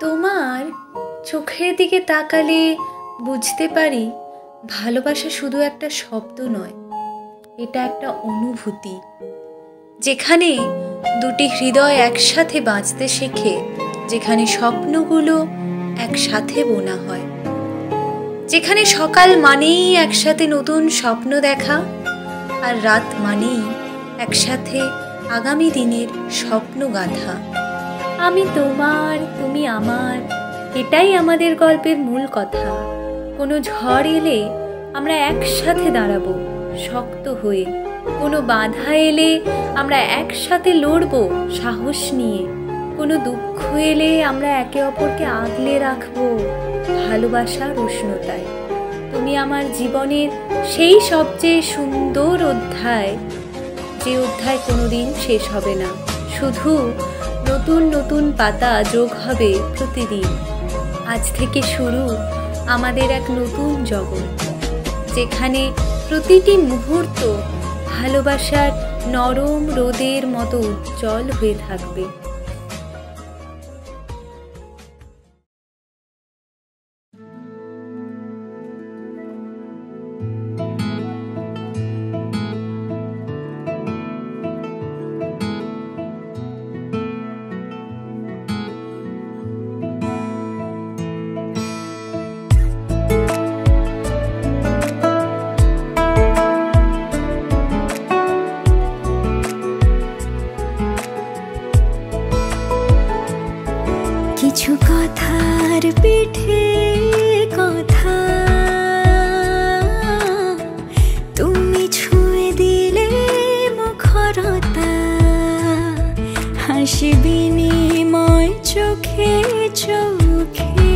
তোমার চোখের দিকে তাকালে বুঝতে পারি ভালোবাসা শুধু একটা শব্দ নয়, এটা একটা অনুভূতি, যেখানে দুটি হৃদয় একসাথে বাঁচতে শেখে, যেখানে স্বপ্নগুলো একসাথে বোনা হয়, যেখানে সকাল মানেই একসাথে নতুন স্বপ্ন দেখা, আর রাত মানেই একসাথে আগামী দিনের স্বপ্ন গাঁথা। আমি তোমার, তুমি আমার, এটাই আমাদের গল্পের মূল কথা। কোনো ঝড় এলে আমরা একসাথে দাঁড়াবো শক্ত হয়ে, কোনো বাধা এলে আমরা একসাথে লড়বো সাহস নিয়ে, কোনো দুঃখ এলে আমরা একে অপরকে আগলে রাখবো ভালোবাসার উষ্ণতায়। তুমি আমার জীবনের সেই সবচেয়ে সুন্দর অধ্যায়, যে অধ্যায় কোনোদিন শেষ হবে না, শুধু নতুন নতুন পাতা যোগ হবে প্রতিদিন। আজ থেকে শুরু আমাদের এক নতুন জগৎ, যেখানে প্রতিটি মুহূর্ত ভালোবাসার নরম রোদের মতো উজ্জ্বল হয়ে থাকবে। কিছু কথার পিঠে কথা তুমি ছুঁয়ে দিলে মুখরতা, হাসি বিনিময় চোখে চোখে,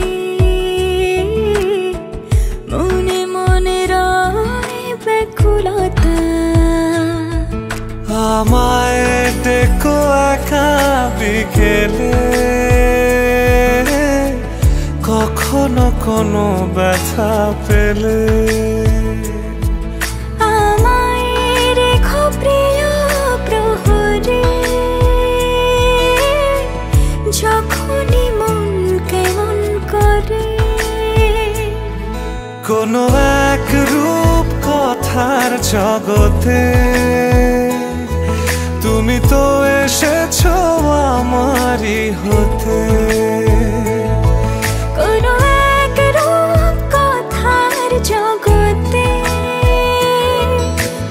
মনে মনে রয় ব্যাকুলতা। আমায় ডেকো একা বিকেলে, কখনো কোনো ব্যথা পেলে, আমায় রেখো প্রিয় প্রহরে, যখনই মন কেমন করে। কোনো এক রূপ কথার জগতে তুমি তো এসেছো আমারই হতে। কোনো এক রূপ কথার জগতে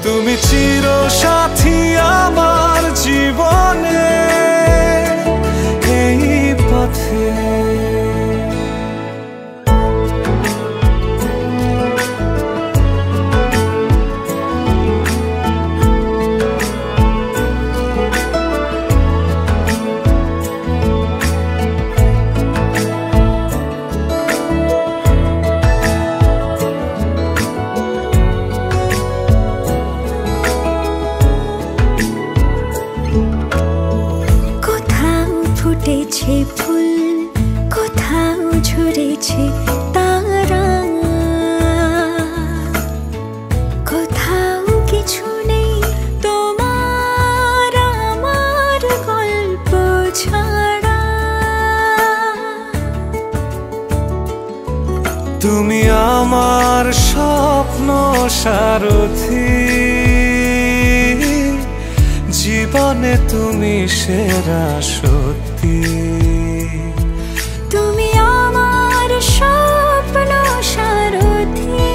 তুমি চির সাথী আমার জীবনে, এই পথে। ফুটেছে ফুল, কোথাও ঝরেছে তারা, কোথাও কিছু নেই তোমার আমার গল্প ছাড়া। তুমি আমার স্বপ্ন সারথি, জীবনে তুমি সেরা সত্যি। তুমি আমার স্বপ্ন সারথি,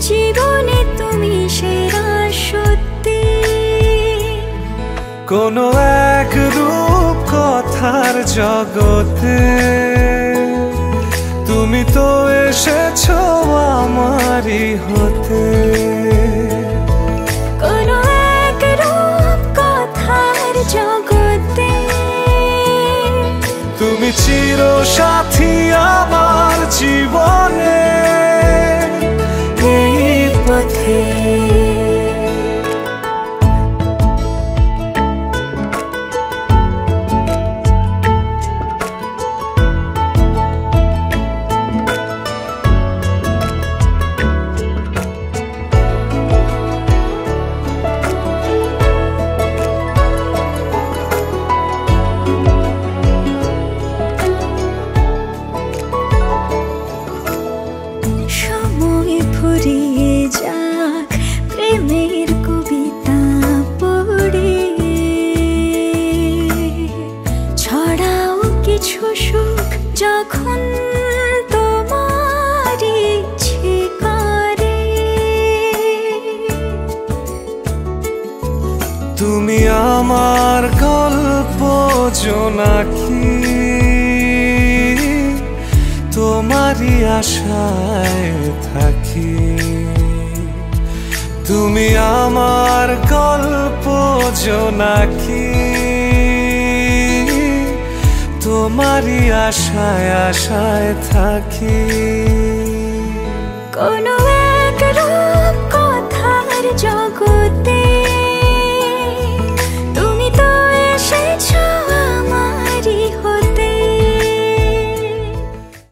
জীবনে তুমি সেরা সত্যি। কোনো এক রূপ কথার জগতে তুমি তো এসেছো আমারই হতে। কোনো এক রূপ কথার জগতে তুমি চির সাথী আমার জীবনে, এই পথে। আমার গল্প জোনাকি তোমারই আশায় থাকি। তুমি আমার গল্প জোনাকি তোমারই আশায় আশায় থাকি। কোনো